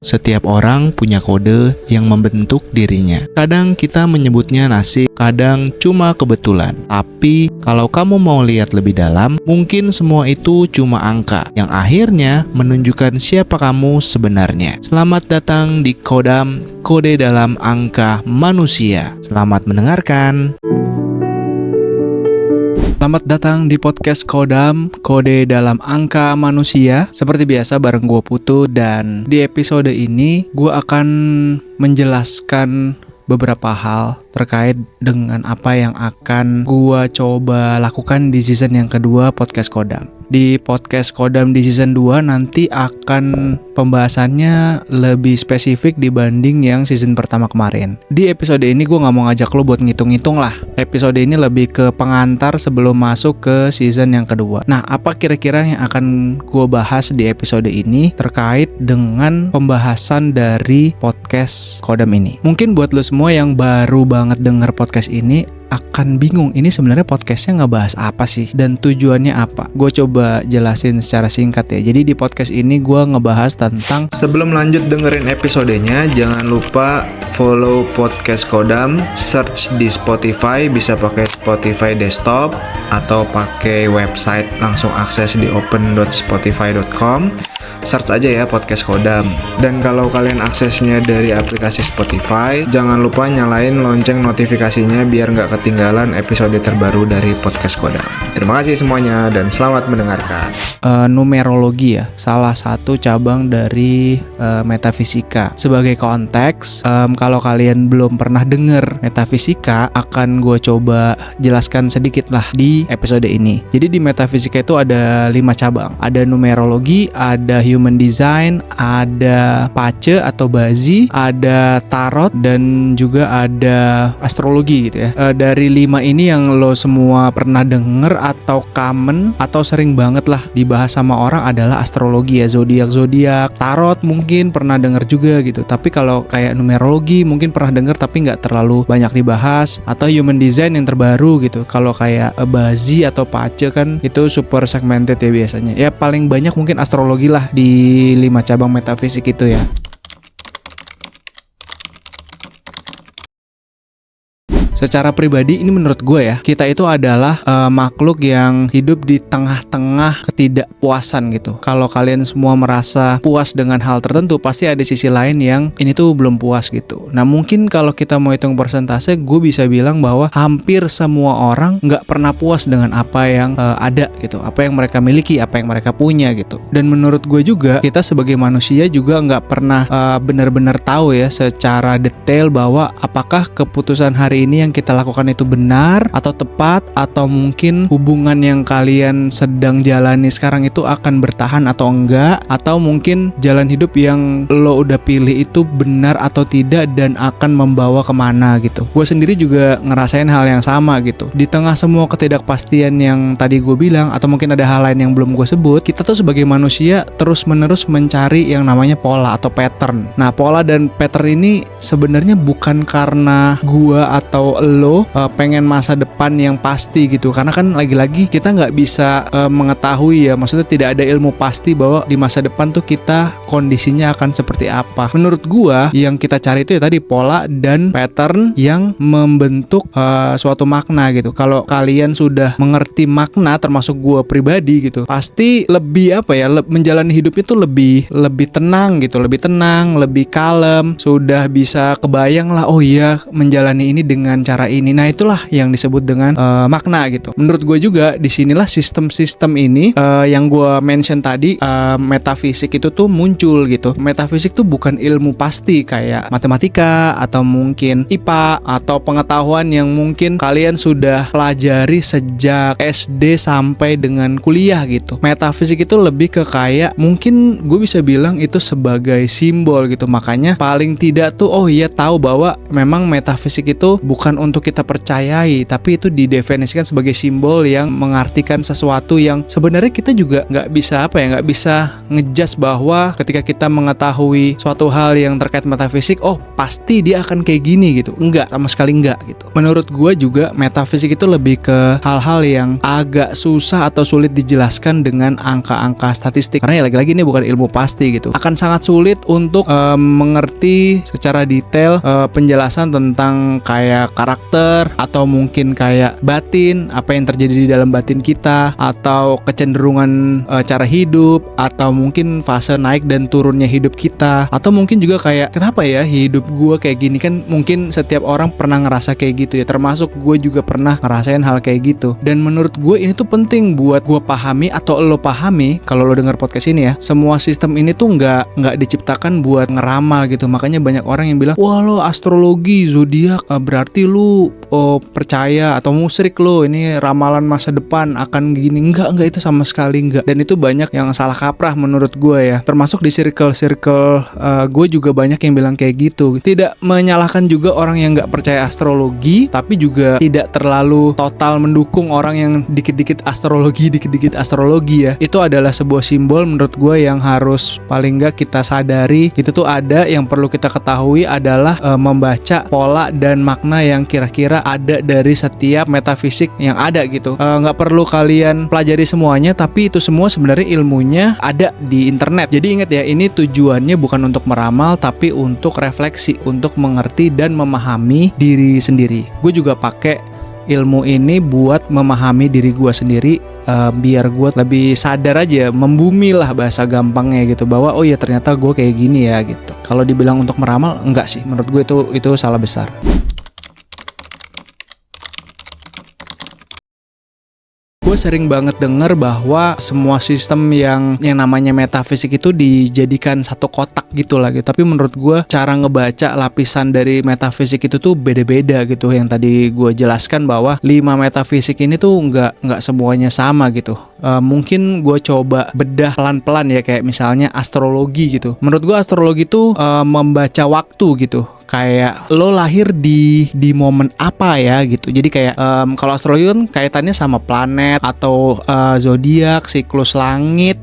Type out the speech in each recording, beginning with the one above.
Setiap orang punya kode yang membentuk dirinya. Kadang kita menyebutnya nasib, kadang cuma kebetulan. Tapi kalau kamu mau lihat lebih dalam, mungkin semua itu cuma angka yang akhirnya menunjukkan siapa kamu sebenarnya. Selamat datang di Kodam, kode dalam angka manusia. Selamat mendengarkan. Selamat datang di podcast Kodam, kode dalam angka manusia. Seperti biasa bareng gue Putu, dan di episode ini gue akan menjelaskan beberapa hal terkait dengan apa yang akan gue coba lakukan di season yang kedua podcast Kodam. Di podcast Kodam di season 2 nanti akan pembahasannya lebih spesifik dibanding yang season pertama kemarin. Di episode ini gue gak mau ngajak lo buat ngitung-ngitung lah. Episode ini lebih ke pengantar sebelum masuk ke season yang kedua. Nah, apa kira-kira yang akan gue bahas di episode ini terkait dengan pembahasan dari podcast Kodam ini? Mungkin buat lo semua yang baru banget denger podcast ini akan bingung, ini sebenarnya podcastnya ngebahas apa sih dan tujuannya apa. Gue coba jelasin secara singkat ya. Jadi di podcast ini gue ngebahas tentang, sebelum lanjut dengerin episodenya, jangan lupa follow podcast Kodam, search di Spotify, bisa pakai Spotify desktop atau pakai website, langsung akses di open.spotify.com. Search aja ya podcast Kodam. Dan kalau kalian aksesnya dari aplikasi Spotify, jangan lupa nyalain lonceng notifikasinya biar nggak ketinggalan episode terbaru dari podcast Kodam. Terima kasih semuanya dan selamat mendengarkan. Numerologi ya, salah satu cabang dari metafisika. Sebagai konteks, kalau kalian belum pernah denger metafisika, akan gue coba jelaskan sedikit lah di episode ini. Jadi di metafisika itu ada 5 cabang. Ada numerologi, ada human design, ada pace atau bazi, ada tarot, dan juga ada astrologi gitu ya. Dari 5 ini yang lo semua pernah denger atau common atau sering banget lah dibahas sama orang adalah astrologi ya, zodiak, tarot mungkin pernah denger juga gitu. Tapi kalau kayak numerologi mungkin pernah denger tapi nggak terlalu banyak dibahas, atau human design yang terbaru gitu. Kalau kayak bazi atau pace kan itu super segmented ya biasanya. Ya paling banyak mungkin astrologi lah di 5 cabang metafisik itu ya. Secara pribadi ini menurut gue ya, kita itu adalah makhluk yang hidup di tengah-tengah ketidakpuasan gitu. Kalau kalian semua merasa puas dengan hal tertentu, pasti ada sisi lain yang ini tuh belum puas gitu. Nah mungkin kalau kita mau hitung persentase, gue bisa bilang bahwa hampir semua orang gak pernah puas dengan apa yang ada gitu, apa yang mereka miliki, apa yang mereka punya gitu. Dan menurut gue juga, kita sebagai manusia juga gak pernah benar-benar tahu ya secara detail bahwa apakah keputusan hari ini yang kita lakukan itu benar atau tepat, atau mungkin hubungan yang kalian sedang jalani sekarang itu akan bertahan atau enggak, atau mungkin jalan hidup yang lo udah pilih itu benar atau tidak dan akan membawa kemana gitu. Gue sendiri juga ngerasain hal yang sama gitu. Di tengah semua ketidakpastian yang tadi gue bilang, atau mungkin ada hal lain yang belum gue sebut, kita tuh sebagai manusia terus-menerus mencari yang namanya pola atau pattern. Nah pola dan pattern ini sebenarnya bukan karena gue atau lo pengen masa depan yang pasti gitu, karena kan lagi-lagi kita nggak bisa mengetahui ya, maksudnya tidak ada ilmu pasti bahwa di masa depan tuh kita kondisinya akan seperti apa. Menurut gua yang kita cari itu ya tadi pola dan pattern yang membentuk suatu makna gitu. Kalau kalian sudah mengerti makna, termasuk gua pribadi gitu, pasti lebih menjalani hidupnya tuh lebih tenang gitu, lebih tenang, lebih kalem, sudah bisa kebayang lah, oh iya menjalani ini dengan cara ini. Nah itulah yang disebut dengan makna gitu. Menurut gue juga disinilah sistem-sistem ini yang gue mention tadi, metafisik itu tuh muncul gitu. Metafisik tuh bukan ilmu pasti kayak matematika atau mungkin IPA atau pengetahuan yang mungkin kalian sudah pelajari sejak SD sampai dengan kuliah gitu. Metafisik itu lebih ke kayak, mungkin gue bisa bilang itu sebagai simbol gitu. Makanya paling tidak tuh oh iya tahu bahwa memang metafisik itu bukan untuk kita percayai, tapi itu didefinisikan sebagai simbol yang mengartikan sesuatu yang sebenarnya kita juga nggak bisa ngejudge bahwa ketika kita mengetahui suatu hal yang terkait metafisik, oh pasti dia akan kayak gini gitu. Enggak, sama sekali enggak gitu. Menurut gue juga metafisik itu lebih ke hal-hal yang agak susah atau sulit dijelaskan dengan angka-angka statistik, karena ya lagi-lagi ini bukan ilmu pasti gitu. Akan sangat sulit untuk mengerti secara detail penjelasan tentang kayak karakter atau mungkin kayak batin, apa yang terjadi di dalam batin kita, atau kecenderungan cara hidup, atau mungkin fase naik dan turunnya hidup kita, atau mungkin juga kayak kenapa ya hidup gue kayak gini. Kan mungkin setiap orang pernah ngerasa kayak gitu ya, termasuk gue juga pernah ngerasain hal kayak gitu. Dan menurut gue ini tuh penting buat gue pahami atau lo pahami kalau lo denger podcast ini ya. Semua sistem ini tuh nggak diciptakan buat ngeramal gitu. Makanya banyak orang yang bilang, wah lo astrologi, zodiak, berarti lu percaya atau musyrik lo, ini ramalan masa depan akan gini. Enggak, itu sama sekali enggak. Dan itu banyak yang salah kaprah menurut gue ya. Termasuk di circle gue juga banyak yang bilang kayak gitu. Tidak menyalahkan juga orang yang nggak percaya astrologi, tapi juga tidak terlalu total mendukung orang yang dikit-dikit astrologi ya. Itu adalah sebuah simbol menurut gue yang harus paling nggak kita sadari. Itu tuh ada, yang perlu kita ketahui adalah membaca pola dan makna yang kira-kira ada dari setiap metafisik yang ada gitu. Nggak perlu kalian pelajari semuanya, tapi itu semua sebenarnya ilmunya ada di internet. Jadi ingat ya, ini tujuannya bukan untuk meramal, tapi untuk refleksi, untuk mengerti dan memahami diri sendiri. Gue juga pakai ilmu ini buat memahami diri gue sendiri, biar gue lebih sadar aja, membumi lah bahasa gampangnya gitu, bahwa oh ya ternyata gue kayak gini ya gitu. Kalau dibilang untuk meramal, enggak sih, menurut gue itu salah besar. Gue sering banget denger bahwa semua sistem yang namanya metafisik itu dijadikan satu kotak gitu lah gitu. Tapi menurut gue cara ngebaca lapisan dari metafisik itu tuh beda-beda gitu. Yang tadi gue jelaskan bahwa 5 metafisik ini tuh nggak semuanya sama gitu. Mungkin gue coba bedah pelan-pelan ya, kayak misalnya astrologi gitu. Menurut gue astrologi tuh membaca waktu gitu. Kayak lo lahir di momen apa ya gitu. Jadi kayak kalau astrologi kan kaitannya sama planet atau zodiak, siklus langit,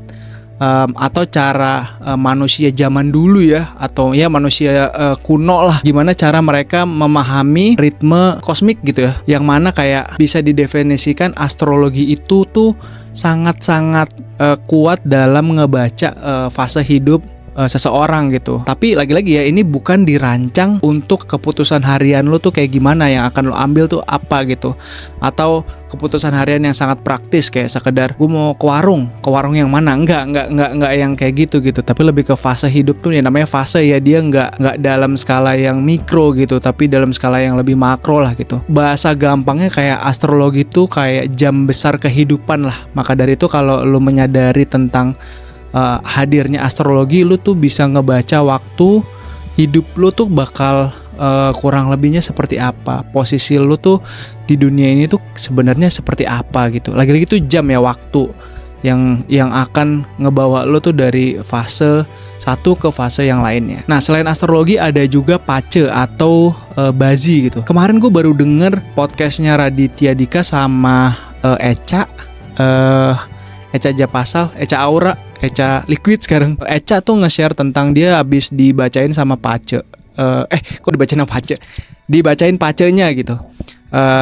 atau cara manusia zaman dulu ya, atau ya manusia kuno lah, gimana cara mereka memahami ritme kosmik gitu ya. Yang mana kayak bisa didefinisikan astrologi itu tuh sangat-sangat kuat dalam ngebaca fase hidup seseorang gitu. Tapi lagi-lagi ya, ini bukan dirancang untuk keputusan harian lo tuh kayak gimana, yang akan lo ambil tuh apa gitu. Atau keputusan harian yang sangat praktis kayak sekedar gue mau ke warung yang mana. Enggak yang kayak gitu. Tapi lebih ke fase hidup tuh, ya namanya fase ya, dia enggak dalam skala yang mikro gitu, tapi dalam skala yang lebih makro lah gitu. Bahasa gampangnya kayak astrologi tuh kayak jam besar kehidupan lah. Maka dari itu kalau lo menyadari tentang hadirnya astrologi, lu tuh bisa ngebaca waktu hidup lu tuh bakal kurang lebihnya seperti apa, posisi lu tuh di dunia ini tuh sebenarnya seperti apa gitu. Lagi-lagi tuh jam ya, waktu yang akan ngebawa lu tuh dari fase satu ke fase yang lainnya. Nah, selain astrologi ada juga pace atau bazi gitu. Kemarin gue baru denger podcastnya Raditya Dika sama Echa Japasal, Echa Aura, Echa Liquid sekarang. Echa tuh nge-share tentang dia habis dibacain sama pace. Kok dibacain sama pace? Dibacain pacenya gitu.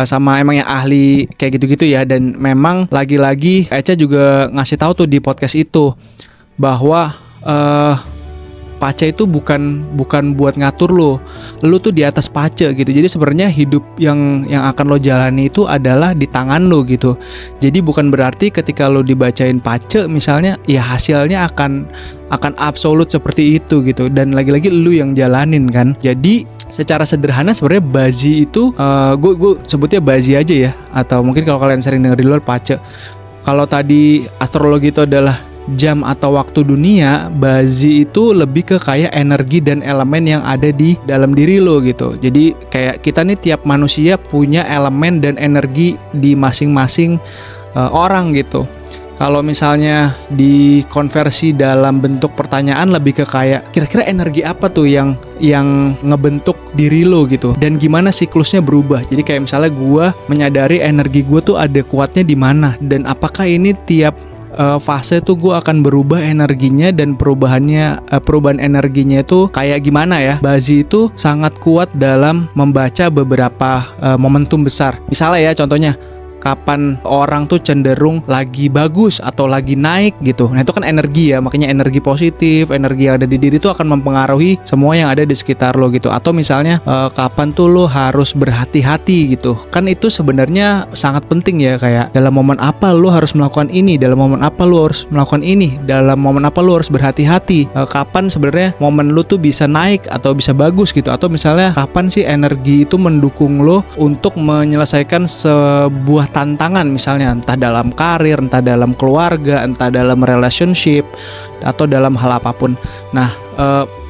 Sama emang yang ahli kayak gitu-gitu ya. Dan memang lagi-lagi Echa juga ngasih tahu tuh di podcast itu bahwa pace itu bukan buat ngatur lo tuh di atas pace gitu. Jadi sebenarnya hidup yang akan lo jalani itu adalah di tangan lo gitu. Jadi bukan berarti ketika lo dibacain pace misalnya ya hasilnya akan absolut seperti itu gitu. Dan lagi-lagi lo yang jalanin kan. Jadi secara sederhana sebenarnya bazi itu gue sebutnya bazi aja ya, atau mungkin kalau kalian sering dengar di luar pace. Kalau tadi astrologi itu adalah jam atau waktu dunia, bazi itu lebih ke kayak energi dan elemen yang ada di dalam diri lo gitu. Jadi kayak kita nih, tiap manusia punya elemen dan energi di masing-masing orang gitu. Kalau misalnya dikonversi dalam bentuk pertanyaan lebih ke kayak kira-kira energi apa tuh yang ngebentuk diri lo gitu, dan gimana siklusnya berubah. Jadi kayak misalnya gue menyadari energi gue tuh ada kuatnya di mana, dan apakah ini tiap fase tuh gue akan berubah energinya, dan perubahan energinya itu kayak gimana ya. Bazi itu sangat kuat dalam membaca beberapa momentum besar. Misalnya ya contohnya, kapan orang tuh cenderung lagi bagus atau lagi naik gitu. Nah itu kan energi ya, makanya energi positif, energi yang ada di diri itu akan mempengaruhi semua yang ada di sekitar lo gitu. Atau misalnya kapan tuh lo harus berhati-hati gitu. Kan itu sebenarnya sangat penting ya, kayak dalam momen apa lo harus melakukan ini, dalam momen apa lo harus melakukan ini, dalam momen apa lo harus berhati-hati. Kapan sebenarnya momen lo tuh bisa naik atau bisa bagus gitu. Atau misalnya kapan sih energi itu mendukung lo untuk menyelesaikan sebuah tantangan, misalnya entah dalam karir, entah dalam keluarga, entah dalam relationship, atau dalam hal apapun. Nah,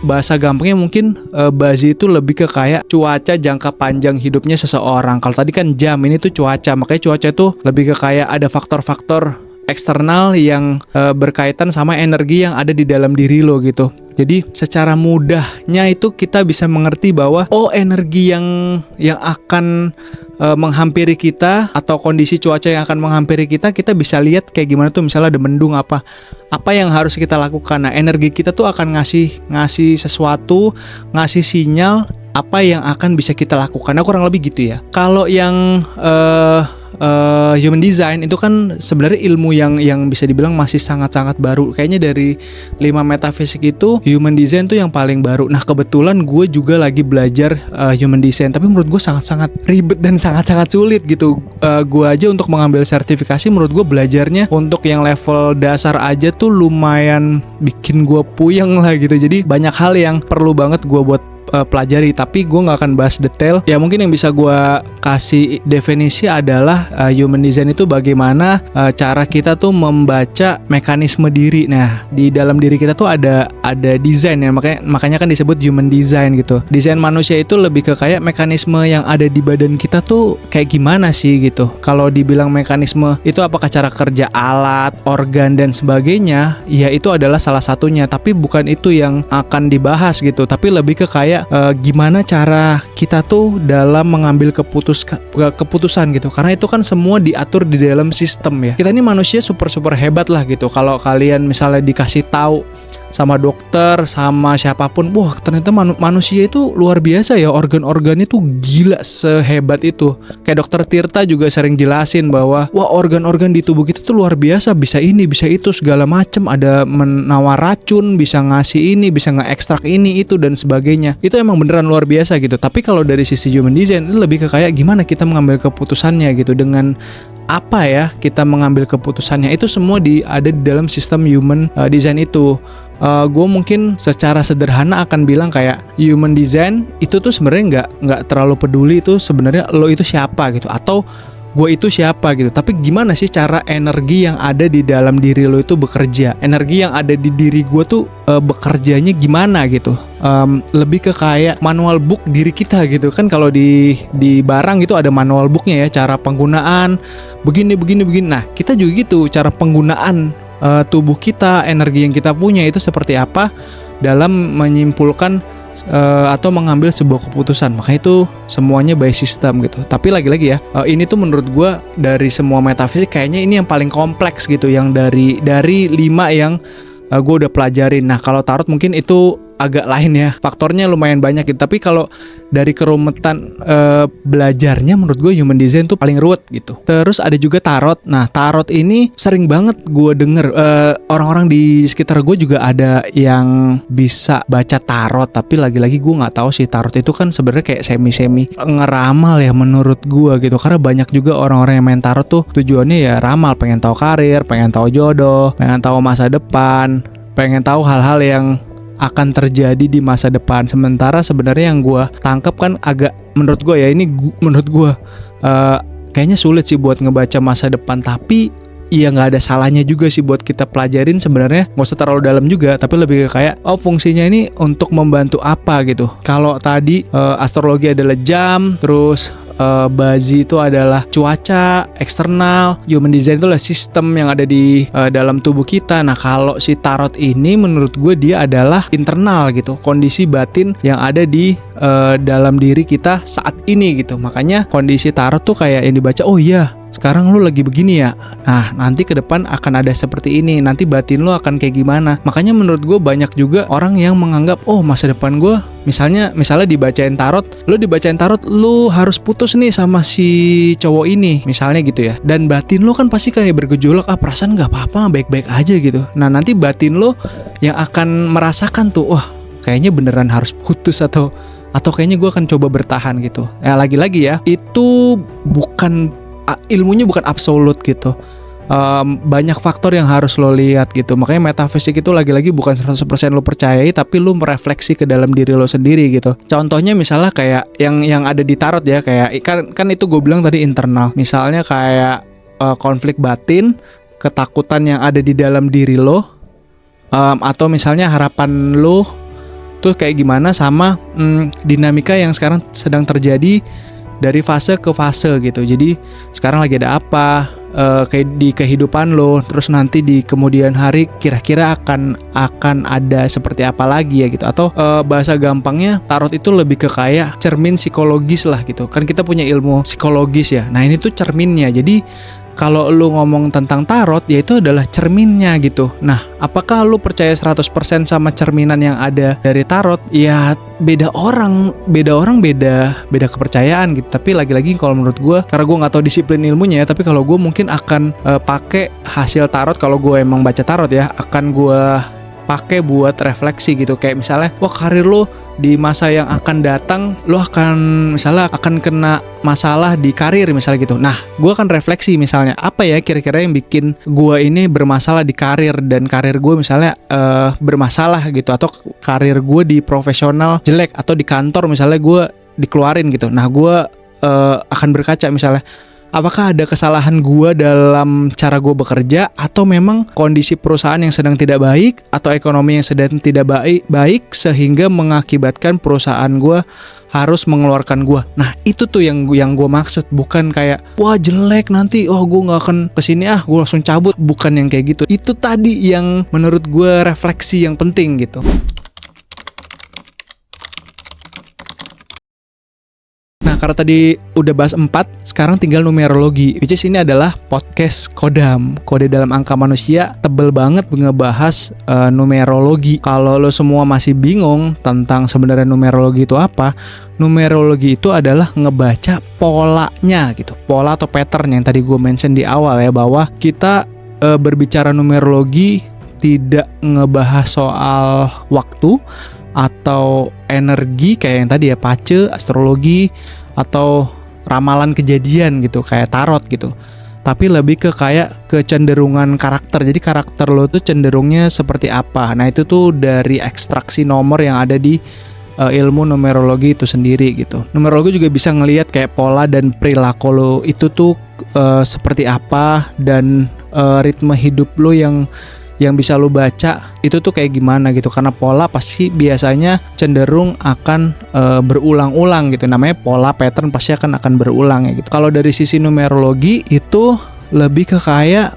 bahasa gampangnya mungkin Bazi itu lebih ke kayak cuaca jangka panjang hidupnya seseorang. Kalau tadi kan jam, ini tuh cuaca. Makanya cuaca itu lebih ke kayak ada faktor-faktor eksternal yang berkaitan sama energi yang ada di dalam diri lo gitu. Jadi secara mudahnya itu kita bisa mengerti bahwa energi yang akan menghampiri kita, atau kondisi cuaca yang akan menghampiri kita bisa lihat kayak gimana tuh. Misalnya ada mendung, apa yang harus kita lakukan. Nah, energi kita tuh akan ngasih sesuatu, ngasih sinyal apa yang akan bisa kita lakukan. Nah, kurang lebih gitu ya. Kalau yang human design itu kan sebenarnya ilmu yang bisa dibilang masih sangat-sangat baru. Kayaknya dari 5 metafisik itu human design tuh yang paling baru. Nah, kebetulan gue juga lagi belajar human design, tapi menurut gue sangat-sangat ribet dan sangat-sangat sulit gitu. Gue aja untuk mengambil sertifikasi, menurut gue belajarnya untuk yang level dasar aja tuh lumayan bikin gue puyeng lah gitu. Jadi banyak hal yang perlu banget gue buat pelajari, tapi gue nggak akan bahas detail. Ya mungkin yang bisa gue kasih definisi adalah human design itu bagaimana cara kita tuh membaca mekanisme diri. Nah, di dalam diri kita tuh ada desain ya, makanya kan disebut human design gitu. Desain manusia itu lebih ke kayak mekanisme yang ada di badan kita tuh kayak gimana sih gitu. Kalau dibilang mekanisme itu apakah cara kerja alat, organ dan sebagainya, ya itu adalah salah satunya, tapi bukan itu yang akan dibahas gitu. Tapi lebih ke kayak gimana cara kita tuh dalam mengambil keputusan gitu. Karena itu kan semua diatur di dalam sistem ya. Kita ini manusia super hebat lah gitu. Kalau kalian misalnya dikasih tahu sama dokter, sama siapapun, wah ternyata manusia itu luar biasa ya, organ-organnya tuh gila sehebat itu. Kayak dokter Tirta juga sering jelasin bahwa wah organ-organ di tubuh kita tuh luar biasa, bisa ini, bisa itu, segala macem. Ada menawar racun, bisa ngasih ini, bisa nge-ekstrak ini, itu dan sebagainya. Itu emang beneran luar biasa gitu. Tapi kalau dari sisi human design, ini lebih ke kayak gimana kita mengambil keputusannya gitu, dengan apa ya kita mengambil keputusannya. Itu semua ada di dalam sistem human design itu. Gue mungkin secara sederhana akan bilang kayak human design itu tuh sebenarnya nggak terlalu peduli itu sebenarnya lo itu siapa gitu, atau gue itu siapa gitu. Tapi gimana sih cara energi yang ada di dalam diri lo itu bekerja, energi yang ada di diri gue tuh bekerjanya gimana gitu. Lebih ke kayak manual book diri kita gitu kan. Kalau di barang itu ada manual booknya ya, cara penggunaan begini. Nah kita juga gitu, cara penggunaan tubuh kita, energi yang kita punya itu seperti apa dalam menyimpulkan atau mengambil sebuah keputusan. Makanya itu semuanya by system gitu. Tapi lagi-lagi ya, ini tuh menurut gue dari semua metafisik kayaknya ini yang paling kompleks gitu, yang dari 5 yang gue udah pelajarin. Nah kalau tarot mungkin itu agak lain ya, faktornya lumayan banyak gitu. Tapi kalau dari kerumetan belajarnya, menurut gue human design tuh paling ruwet gitu. Terus ada juga tarot. Nah tarot ini sering banget gue denger orang-orang di sekitar gue juga ada yang bisa baca tarot. Tapi lagi-lagi gue nggak tahu sih, tarot itu kan sebenarnya kayak semi ngeramal ya menurut gue gitu. Karena banyak juga orang-orang yang main tarot tuh tujuannya ya ramal, pengen tahu karir, pengen tahu jodoh, pengen tahu masa depan, pengen tahu hal-hal yang akan terjadi di masa depan. Sementara sebenarnya yang gue tangkap kan agak, menurut gue ya, ini menurut gue kayaknya sulit sih buat ngebaca masa depan. Tapi ya nggak ada salahnya juga sih buat kita pelajarin sebenarnya, nggak usah terlalu dalam juga, tapi lebih ke kayak fungsinya ini untuk membantu apa gitu. Kalau tadi astrologi adalah jam, terus Bazi itu adalah cuaca eksternal, human design itu adalah sistem yang ada di dalam tubuh kita. Nah kalau si tarot ini menurut gue dia adalah internal gitu, kondisi batin yang ada di dalam diri kita saat ini gitu. Makanya kondisi tarot tuh kayak yang dibaca, oh iya sekarang lu lagi begini ya, nah nanti ke depan akan ada seperti ini, nanti batin lu akan kayak gimana. Makanya menurut gue banyak juga orang yang menganggap, oh masa depan gue misalnya dibacain tarot, lu harus putus nih sama si cowok ini misalnya gitu ya, dan batin lu kan pasti kayak bergejolak, perasaan gak apa-apa, baik-baik aja gitu. Nah nanti batin lu yang akan merasakan tuh, wah kayaknya beneran harus putus atau kayaknya gue akan coba bertahan gitu. Ya lagi-lagi ya, itu ilmunya bukan absolut gitu. Banyak faktor yang harus lo lihat gitu. Makanya metafisik itu lagi-lagi bukan 100% lo percayai, tapi lo merefleksi ke dalam diri lo sendiri gitu. Contohnya misalnya kayak yang ada di tarot ya, kayak kan itu gue bilang tadi internal. Misalnya kayak konflik batin, ketakutan yang ada di dalam diri lo, atau misalnya harapan lo tuh kayak gimana sama dinamika yang sekarang sedang terjadi dari fase ke fase gitu. Jadi sekarang lagi ada apa kayak di kehidupan lo, terus nanti di kemudian hari kira-kira akan ada seperti apa lagi ya gitu. Atau bahasa gampangnya tarot itu lebih ke kayak cermin psikologis lah gitu. Kan kita punya ilmu psikologis ya. Nah ini tuh cerminnya. Jadi kalau lu ngomong tentang tarot, ya itu adalah cerminnya gitu. Nah, apakah lu percaya 100% sama cerminan yang ada dari tarot? Ya beda orang beda kepercayaan gitu. Tapi lagi-lagi kalau menurut gue, karena gue nggak tahu disiplin ilmunya ya, tapi kalau gue mungkin akan pakai hasil tarot, kalau gue emang baca tarot ya, akan gue pakai buat refleksi gitu. Kayak misalnya, wah karir lo di masa yang akan datang, lo akan kena masalah di karir misalnya gitu. Nah, gue akan refleksi misalnya, apa ya kira-kira yang bikin gue ini bermasalah di karir, dan karir gue misalnya bermasalah gitu, atau karir gue di profesional jelek, atau di kantor misalnya gue dikeluarin gitu. Nah, gue akan berkaca misalnya, apakah ada kesalahan gue dalam cara gue bekerja, atau memang kondisi perusahaan yang sedang tidak baik, atau ekonomi yang sedang tidak baik sehingga mengakibatkan perusahaan gue harus mengeluarkan gue. Nah itu tuh yang gue maksud, bukan kayak wah jelek nanti, oh gue gak akan kesini, gue langsung cabut. Bukan yang kayak gitu. Itu tadi yang menurut gue refleksi yang penting gitu. Nah, karena tadi udah bahas 4, sekarang tinggal numerologi, which is ini adalah podcast Kodam, kode dalam angka manusia, tebel banget ngebahas numerologi. Kalau lo semua masih bingung tentang sebenarnya numerologi itu apa, numerologi itu adalah ngebaca polanya gitu, pola atau pattern yang tadi gue mention di awal ya, bahwa kita berbicara numerologi tidak ngebahas soal waktu atau energi kayak yang tadi ya, pace, astrologi, atau ramalan kejadian gitu kayak tarot gitu. Tapi lebih ke kayak kecenderungan karakter. Jadi karakter lo tuh cenderungnya seperti apa. Nah itu tuh dari ekstraksi nomor yang ada di ilmu numerologi itu sendiri gitu. Numerologi juga bisa ngelihat kayak pola dan perilaku lo itu tuh seperti apa, dan ritme hidup lo yang bisa lo baca itu tuh kayak gimana gitu. Karena pola pasti biasanya cenderung akan berulang-ulang gitu. Namanya pola, pattern pasti akan berulang ya gitu. Kalau dari sisi numerologi itu lebih ke kayak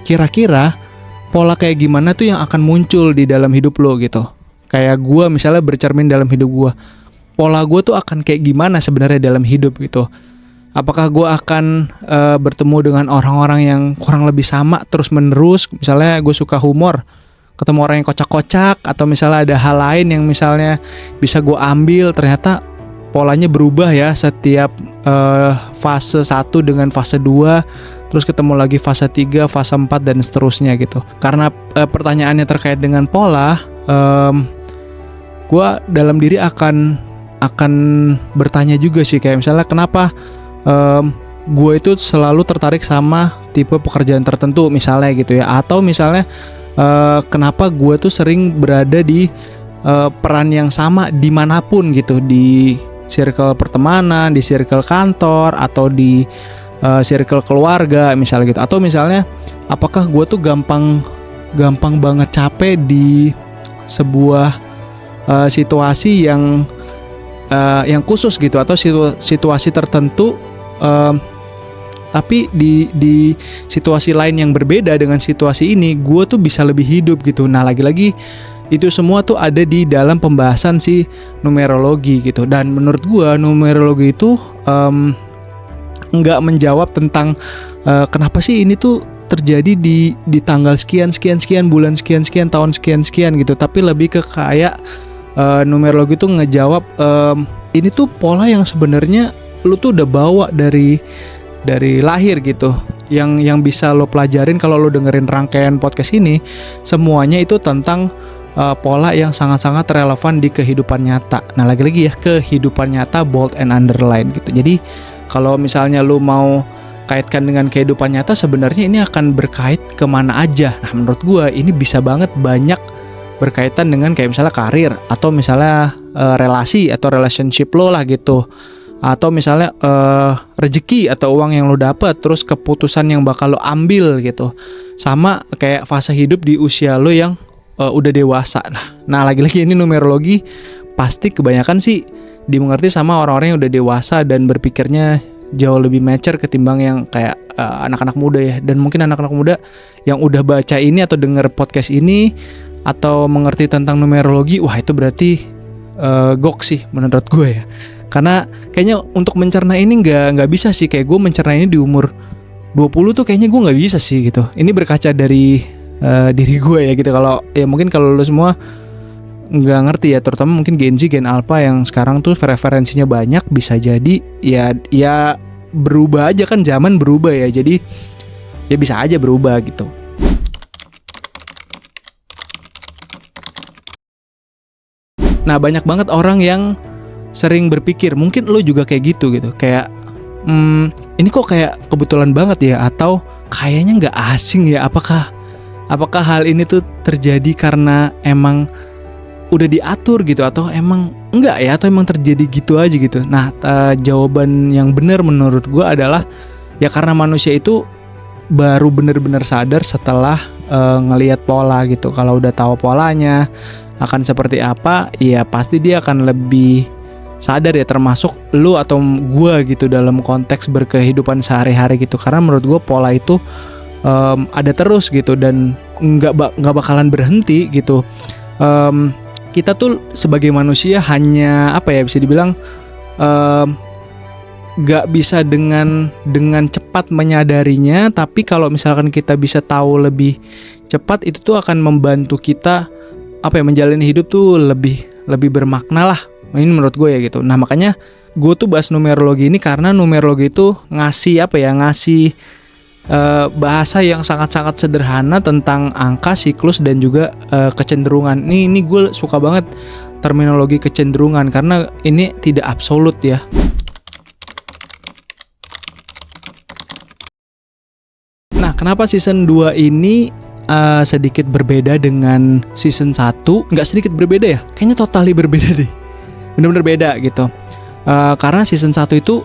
kira-kira pola kayak gimana tuh yang akan muncul di dalam hidup lo gitu. Kayak gue misalnya bercermin dalam hidup gue, pola gue tuh akan kayak gimana sebenarnya dalam hidup gitu. Apakah gue akan bertemu dengan orang-orang yang kurang lebih sama terus menerus? Misalnya gue suka humor, ketemu orang yang kocak-kocak, atau misalnya ada hal lain yang misalnya bisa gue ambil, ternyata polanya berubah ya setiap fase 1 dengan fase 2, terus ketemu lagi fase 3, fase 4 dan seterusnya gitu. Karena pertanyaannya terkait dengan pola, gue dalam diri akan bertanya juga sih, kayak misalnya kenapa gue itu selalu tertarik sama tipe pekerjaan tertentu misalnya gitu ya, atau misalnya kenapa gue tuh sering berada di peran yang sama dimanapun gitu, di circle pertemanan, di circle kantor, atau di circle keluarga misalnya gitu, atau misalnya apakah gue tuh gampang banget capek di sebuah situasi yang khusus gitu, atau situasi tertentu, tapi di situasi lain yang berbeda dengan situasi ini gue tuh bisa lebih hidup gitu. Nah lagi-lagi itu semua tuh ada di dalam pembahasan si numerologi gitu. Dan menurut gue numerologi itu nggak menjawab tentang kenapa sih ini tuh terjadi di tanggal sekian, bulan sekian, tahun sekian gitu. Tapi lebih ke kayak numerologi tuh ngejawab ini tuh pola yang sebenarnya lu tuh udah bawa dari lahir gitu, yang bisa lo pelajarin kalau lo dengerin rangkaian podcast ini. Semuanya itu tentang pola yang sangat-sangat relevan di kehidupan nyata. Nah lagi-lagi ya, kehidupan nyata bold and underline gitu. Jadi kalau misalnya lo mau kaitkan dengan kehidupan nyata, sebenarnya ini akan berkait kemana aja. Nah menurut gue ini bisa banget banyak berkaitan dengan kayak misalnya karir, atau misalnya relasi atau relationship lo lah gitu, atau misalnya rezeki atau uang yang lo dapat, terus keputusan yang bakal lo ambil gitu, sama kayak fase hidup di usia lo yang udah dewasa. Nah lagi-lagi ini numerologi pasti kebanyakan sih dimengerti sama orang-orang yang udah dewasa dan berpikirnya jauh lebih mature ketimbang yang kayak anak-anak muda ya. Dan mungkin anak-anak muda yang udah baca ini atau denger podcast ini atau mengerti tentang numerologi, wah itu berarti gok sih menurut gue ya. Karena kayaknya untuk mencerna ini nggak bisa sih. Kayak gue mencerna ini di umur 20 tuh kayaknya gue nggak bisa sih gitu. Ini berkaca dari diri gue ya gitu. Kalau ya mungkin kalau lo semua nggak ngerti ya, terutama mungkin Gen Z, Gen Alpha yang sekarang tuh referensinya banyak, bisa jadi ya berubah aja kan, zaman berubah ya. Jadi ya bisa aja berubah gitu. Nah banyak banget orang yang sering berpikir, mungkin lo juga kayak gitu kayak ini kok kayak kebetulan banget ya, atau kayaknya nggak asing ya. Apakah hal ini tuh terjadi karena emang udah diatur gitu, atau emang enggak ya, atau emang terjadi gitu aja gitu. Nah jawaban yang benar menurut gue adalah ya karena manusia itu baru benar-benar sadar setelah ngelihat pola gitu. Kalau udah tahu polanya akan seperti apa, ya pasti dia akan lebih sadar ya, termasuk lu atau gue gitu dalam konteks berkehidupan sehari-hari gitu. Karena menurut gue pola itu ada terus gitu, dan nggak bakalan berhenti gitu. Kita tuh sebagai manusia hanya apa ya, bisa dibilang nggak bisa dengan cepat menyadarinya. Tapi kalau misalkan kita bisa tahu lebih cepat, itu tuh akan membantu kita apa ya, menjalani hidup tuh lebih bermakna lah. Ini menurut gue ya gitu. Nah makanya gue tuh bahas numerologi ini karena numerologi itu ngasih bahasa yang sangat-sangat sederhana tentang angka, siklus, dan juga kecenderungan. Ini gue suka banget terminologi kecenderungan karena ini tidak absolut ya. Nah kenapa season 2 ini sedikit berbeda dengan season 1? Nggak sedikit berbeda ya, kayaknya totally berbeda deh. Bener-bener beda gitu. Karena season 1 itu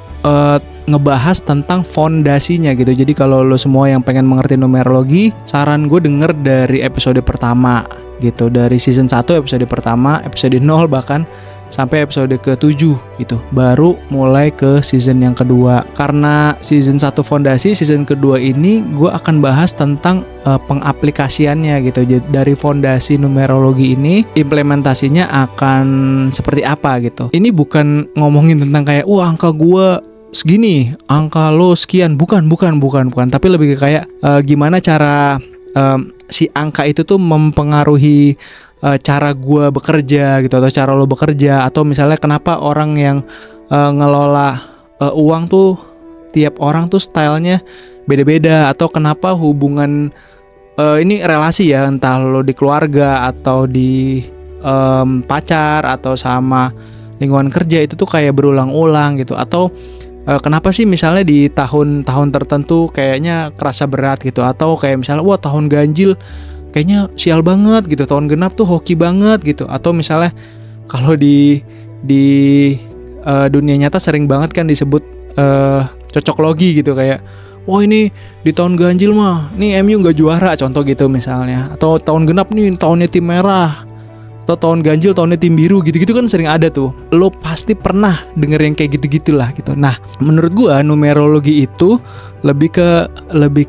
ngebahas tentang fondasinya gitu. Jadi kalau lo semua yang pengen mengerti numerologi, saran gue denger dari episode pertama gitu. Dari season 1 episode pertama, episode 0 bahkan sampai episode ke-7 gitu. Baru mulai ke season yang kedua. Karena season 1 fondasi, season kedua ini gue akan bahas tentang pengaplikasiannya gitu. Jadi dari fondasi numerologi ini, implementasinya akan seperti apa gitu. Ini bukan ngomongin tentang kayak wah angka gue segini, angka lo sekian. Bukan. Tapi lebih ke kayak gimana cara si angka itu tuh mempengaruhi cara gue bekerja gitu, atau cara lo bekerja, atau misalnya kenapa orang yang ngelola uang tuh tiap orang tuh stylenya beda-beda, atau kenapa hubungan ini relasi ya, entah lo di keluarga atau di pacar atau sama lingkungan kerja itu tuh kayak berulang-ulang gitu, atau kenapa sih misalnya di tahun-tahun tertentu kayaknya kerasa berat gitu, atau kayak misalnya wah tahun ganjil kayaknya sial banget gitu, tahun genap tuh hoki banget gitu. Atau misalnya kalau di dunia nyata sering banget kan disebut cocok logi gitu, kayak wah ini di tahun ganjil mah nih MU nggak juara contoh gitu misalnya, atau tahun genap nih tahunnya tim merah, atau tahun ganjil tahunnya tim biru, gitu-gitu kan sering ada tuh. Lo pasti pernah denger yang kayak gitu-gitulah gitu. Nah, menurut gua numerologi itu lebih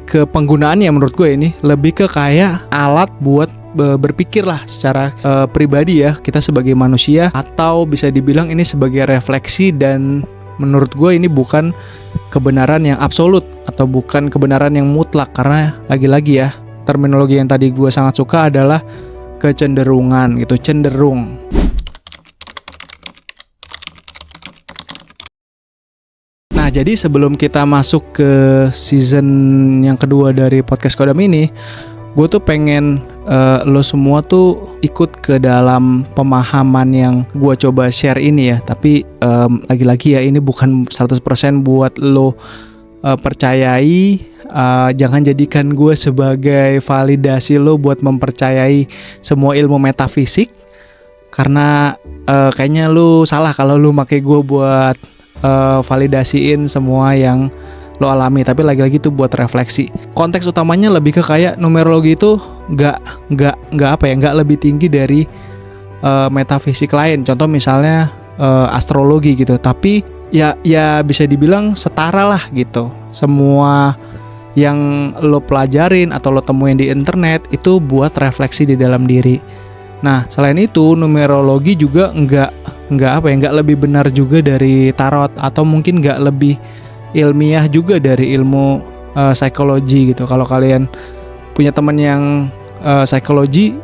ke penggunaannya, menurut gue ini lebih ke kayak alat buat berpikir lah secara pribadi ya, kita sebagai manusia, atau bisa dibilang ini sebagai refleksi. Dan menurut gue ini bukan kebenaran yang absolut atau bukan kebenaran yang mutlak, karena lagi-lagi ya, terminologi yang tadi gue sangat suka adalah kecenderungan gitu, cenderung. Nah, jadi sebelum kita masuk ke season yang kedua dari podcast Kodam ini, gue tuh pengen lo semua tuh ikut ke dalam pemahaman yang gue coba share ini ya. Tapi lagi-lagi ya, ini bukan 100% buat lo percayai. Jangan jadikan gue sebagai validasi lo buat mempercayai semua ilmu metafisik, karena kayaknya lo salah kalau lo pakai gue buat validasiin semua yang lo alami. Tapi lagi-lagi itu buat refleksi. Konteks utamanya lebih ke kayak numerologi itu nggak lebih tinggi dari metafisik lain. Contoh misalnya astrologi gitu. Tapi ya bisa dibilang setara lah gitu. Semua yang lo pelajarin atau lo temuin di internet itu buat refleksi di dalam diri. Nah, selain itu numerologi juga nggak lebih benar juga dari tarot, atau mungkin nggak lebih ilmiah juga dari ilmu psikologi gitu. Kalau kalian punya teman yang psikologi,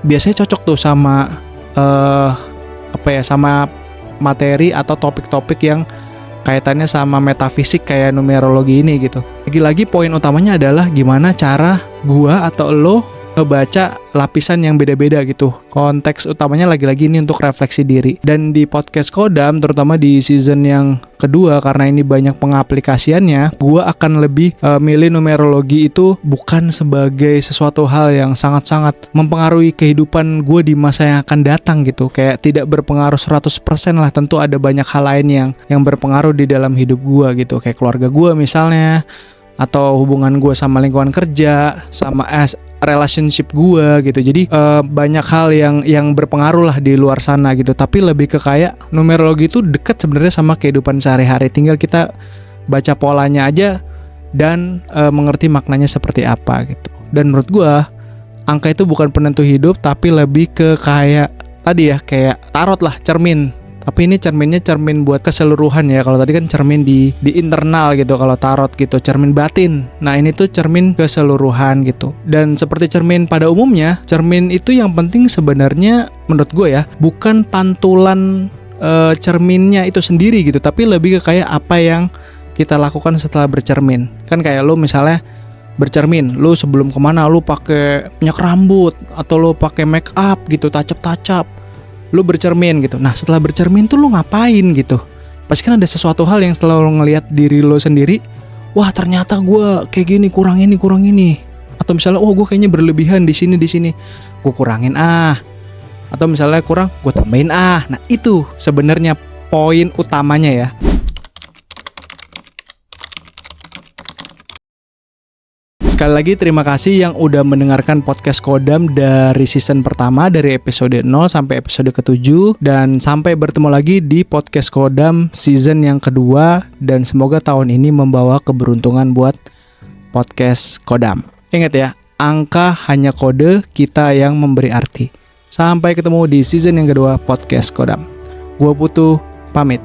biasanya cocok tuh sama sama materi atau topik-topik yang kaitannya sama metafisik kayak numerologi ini gitu. Lagi-lagi poin utamanya adalah gimana cara gua atau lo ngebaca lapisan yang beda-beda gitu. Konteks utamanya lagi-lagi ini untuk refleksi diri. Dan di podcast Kodam, terutama di season yang kedua, karena ini banyak pengaplikasiannya, gua akan lebih milih numerologi itu bukan sebagai sesuatu hal yang sangat-sangat mempengaruhi kehidupan gue di masa yang akan datang gitu. Kayak tidak berpengaruh 100% lah. Tentu ada banyak hal lain yang berpengaruh di dalam hidup gua gitu. Kayak keluarga gua misalnya, atau hubungan gue sama lingkungan kerja, sama relationship gue gitu. Jadi banyak hal yang berpengaruh lah di luar sana gitu. Tapi lebih ke kayak numerologi itu dekat sebenarnya sama kehidupan sehari-hari. Tinggal kita baca polanya aja dan mengerti maknanya seperti apa gitu. Dan menurut gue angka itu bukan penentu hidup, tapi lebih ke kayak tadi ya, kayak tarot lah, cermin. Tapi ini cerminnya cermin buat keseluruhan ya. Kalau tadi kan cermin di internal gitu, kalau tarot gitu cermin batin. Nah, ini tuh cermin keseluruhan gitu. Dan seperti cermin pada umumnya, cermin itu yang penting sebenarnya menurut gue ya, bukan pantulan cerminnya itu sendiri gitu, tapi lebih ke kayak apa yang kita lakukan setelah bercermin. Kan kayak lo misalnya bercermin, lo sebelum kemana lo pakai minyak rambut atau lo pakai make up gitu, touch up, lu bercermin gitu. Nah, setelah bercermin tuh lu ngapain gitu? Pasti kan ada sesuatu hal yang setelah lu ngelihat diri lu sendiri, wah ternyata gue kayak gini, kurang ini. Atau misalnya, oh gue kayaknya berlebihan di sini, gue kurangin Atau misalnya kurang, gue tambahin Nah, itu sebenarnya poin utamanya ya. Sekali lagi terima kasih yang udah mendengarkan podcast Kodam dari season pertama, dari episode 0 sampai episode ke-7. Dan sampai bertemu lagi di podcast Kodam season yang kedua. Dan semoga tahun ini membawa keberuntungan buat podcast Kodam. Ingat ya, angka hanya kode, kita yang memberi arti. Sampai ketemu di season yang kedua podcast Kodam. Gua Putu, pamit.